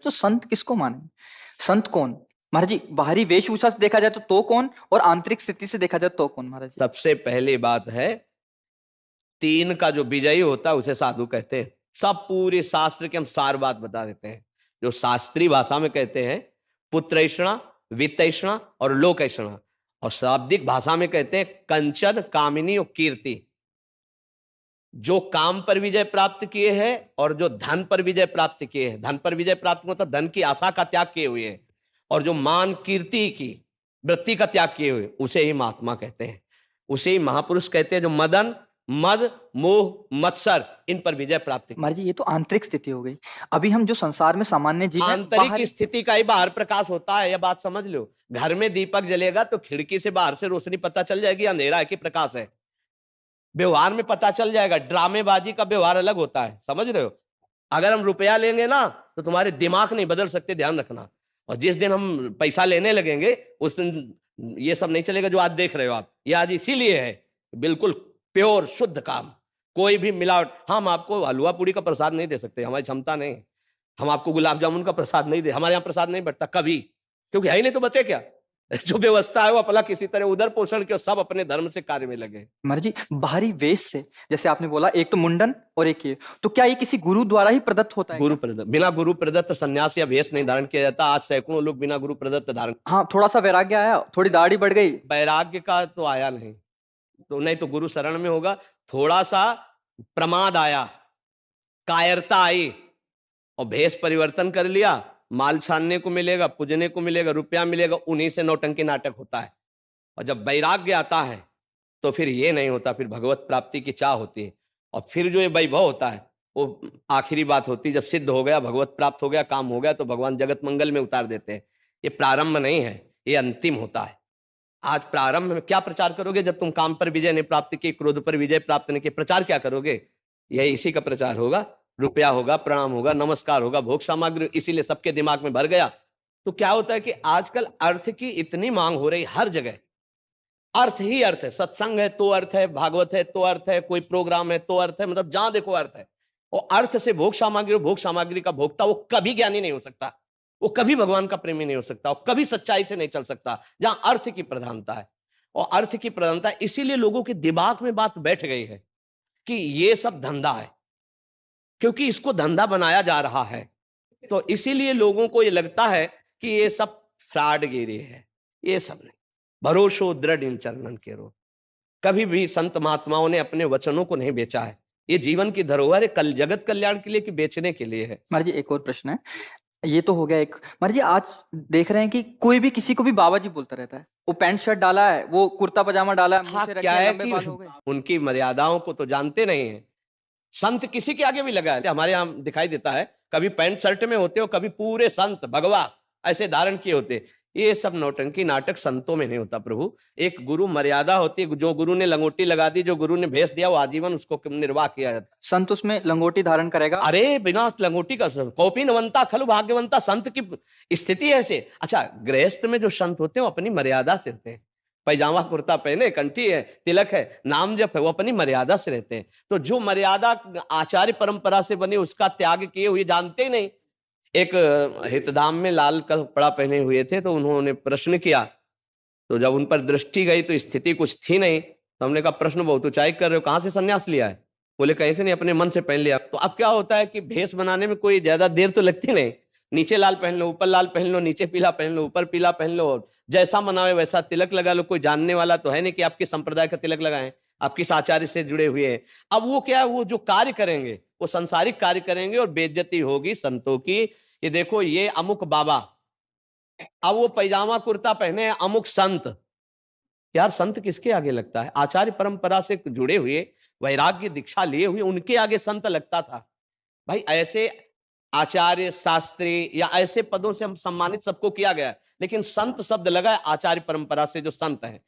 तो संत किसको माने? संत कौन महाराज जी? बाहरी वेशभूषा से देखा जाए तो कौन, और आंतरिक स्थिति से देखा जाए तो कौन महाराज जी? सबसे पहली बात है, तीन का जो विजयी होता है उसे साधु कहते हैं। सब पूरे शास्त्र के हम सार बात बता देते हैं। जो शास्त्रीय भाषा में कहते हैं पुत्रैषणा, वित्तैषणा और लोकैषणा, और शाब्दिक भाषा में कहते हैं कंचन, कामिनी और कीर्ति। जो काम पर विजय प्राप्त किए हैं और जो धन पर विजय प्राप्त किए हैं, धन पर विजय प्राप्त मतलब धन की आशा का त्याग किए हुए हैं, और जो मान कीर्ति की वृत्ति का त्याग किए हुए, उसे ही महात्मा कहते हैं, उसे ही महापुरुष कहते हैं। जो मदन, मद, मोह, मत्सर, इन पर विजय प्राप्त की। महाराज जी ये तो आंतरिक स्थिति हो गई। अभी हम जो संसार में सामान्य जीव हैं, आंतरिक स्थिति का ही बाहर प्रकाश होता है, यह बात समझ लो। घर में दीपक जलेगा तो खिड़की से बाहर से रोशनी पता चल जाएगी अंधेरा है कि प्रकाश है। व्यवहार में पता चल जाएगा। ड्रामेबाजी का व्यवहार अलग होता है, समझ रहे हो। अगर हम रुपया लेंगे ना तो तुम्हारे दिमाग नहीं बदल सकते, ध्यान रखना। और जिस दिन हम पैसा लेने लगेंगे उस दिन ये सब नहीं चलेगा जो आज देख रहे हो आप। ये आज इसीलिए है बिल्कुल प्योर शुद्ध काम, कोई भी मिलावट। हम आपको हलवा पूड़ी का प्रसाद नहीं दे सकते, हमारी क्षमता नहीं। हम आपको गुलाब जामुन का प्रसाद नहीं दे, हमारे यहाँ प्रसाद नहीं बटता कभी, क्योंकि है ही नहीं तो बचे क्या। जो व्यवस्था है वो अपना किसी तरह उधर पोषण के, सब अपने धर्म से कार्य में लगे। महाराज जी बाहरी वेश से, जैसे आपने बोला एक तो मुंडन और एक ये, तो क्या ये किसी गुरु द्वारा ही प्रदत्त होता है? गुरु प्रदत्त, बिना गुरु प्रदत्त संन्यास या वेश नहीं धारण किया जाता। आज सैकड़ों लोग बिना गुरु प्रदत्त धारण। हाँ, थोड़ा सा वैराग्य आया, थोड़ी दाढ़ी बढ़ गई, वैराग्य का तो आया नहीं, तो नहीं तो गुरु शरण में होगा। थोड़ा सा प्रमाद आया, कायरता आई, और भेष परिवर्तन कर लिया, माल छानने को मिलेगा, पूजने को मिलेगा, रुपया मिलेगा, उन्हीं से नौटंकी नाटक होता है। और जब वैराग्य आता है तो फिर ये नहीं होता, फिर भगवत प्राप्ति की चाह होती है। और फिर जो ये वैभव होता है वो आखिरी बात होती है। जब सिद्ध हो गया, भगवत प्राप्त हो गया, काम हो गया, तो भगवान जगत मंगल में उतार देते हैं। ये प्रारंभ नहीं है, ये अंतिम होता है। आज प्रारंभ में क्या प्रचार करोगे जब तुम काम पर विजय नहीं प्राप्त की, क्रोध पर विजय प्राप्त नहीं किए? प्रचार क्या करोगे? यही इसी का प्रचार होगा। रुपया होगा, प्रणाम होगा, नमस्कार होगा, भोग सामग्री, इसीलिए सबके दिमाग में भर गया। तो क्या होता है कि आजकल अर्थ की इतनी मांग हो रही, हर जगह अर्थ ही अर्थ है। सत्संग है तो अर्थ है, भागवत है तो अर्थ है, कोई प्रोग्राम है तो अर्थ है, मतलब जहां देखो अर्थ है। और अर्थ से भोग सामग्री, भोग सामग्री का भोक्ता वो कभी ज्ञानी नहीं हो सकता, वो कभी भगवान का प्रेमी नहीं हो सकता, वो कभी सच्चाई से नहीं चल सकता जहां अर्थ की प्रधानता है। और अर्थ की प्रधानता, इसीलिए लोगों के दिमाग में बात बैठ गई है कि ये सब धंधा है, क्योंकि इसको धंधा बनाया जा रहा है। तो इसीलिए लोगों को ये लगता है कि ये सब फ्रॉडगिरी है। ये सब नहीं, भरोसो दृढ़ इन चरणन के रो। कभी भी संत महात्माओं ने अपने वचनों को नहीं बेचा है। ये जीवन की धरोहर है, कल जगत कल्याण के लिए कि बेचने के लिए है। महाराज जी एक और प्रश्न है, ये तो हो गया एक। महाराज जी आज देख रहे हैं कि कोई भी किसी को भी बाबा जी बोलता रहता है। वो पैंट शर्ट डाला है, वो कुर्ता पजामा डाला है, मुंह से क्या रखे है लंबे कि बाल हो गए। उनकी मर्यादाओं को तो जानते नहीं है। संत किसी के आगे भी लगा है, हमारे यहाँ दिखाई देता है, कभी पैंट शर्ट में होते हो, कभी पूरे संत भगवा ऐसे धारण किए होते। ये सब नौटंकी नाटक संतों में नहीं होता प्रभु। एक गुरु मर्यादा होती है। जो गुरु ने लंगोटी लगा दी, जो गुरु ने भेष दिया, वो आजीवन उसको निर्वाह किया जाता। संत उसमें लंगोटी धारण करेगा? अरे बिना लंगोटी का कौपी नवंता खलु भाग्यवंता, संत की स्थिति ऐसे। अच्छा, गृहस्थ में जो संत होते हैं वो अपनी मर्यादा से रहते हैं। पैजामा कुर्ता पहने, कंठी है, तिलक है, नाम जप है, वो अपनी मर्यादा से रहते हैं। तो जो मर्यादा आचार्य परंपरा से बनी उसका त्याग किए हुए जानते ही नहीं। एक हितधाम में लाल कपड़ा पहने हुए थे, तो उन्होंने प्रश्न किया, तो जब उन पर दृष्टि गई तो स्थिति कुछ थी नहीं। तो हमने कहा प्रश्न बहुत ऊंचाई कर रहे हो, कहां से संन्यास लिया है? बोले कहीं से नहीं, अपने मन से पहन लिया। तो अब क्या होता है कि भेष बनाने में कोई ज्यादा देर तो लगती नहीं। नीचे लाल पहन लो, ऊपर लाल पहन लो, नीचे पीला पहन लो, ऊपर पीला पहन लो, जैसा मनावे वैसा तिलक लगा लो। कोई जानने वाला तो है नहीं कि आपके संप्रदाय का तिलक लगाएं, आप किस आचार्य से जुड़े हुए हैं। अब वो क्या है, वो जो कार्य करेंगे वो संसारिक कार्य करेंगे और बेइज्जती होगी संतों की। ये देखो, ये अमुक बाबा, अब वो पैजामा कुर्ता पहने अमुक संत। यार संत किसके आगे लगता है? आचार्य परंपरा से जुड़े हुए, वैराग्य दीक्षा लिए हुए, उनके आगे संत लगता था। भाई ऐसे आचार्य, शास्त्री या ऐसे पदों से हम सम्मानित सबको किया गया, लेकिन संत शब्द लगा है आचार्य परंपरा से जो संत है।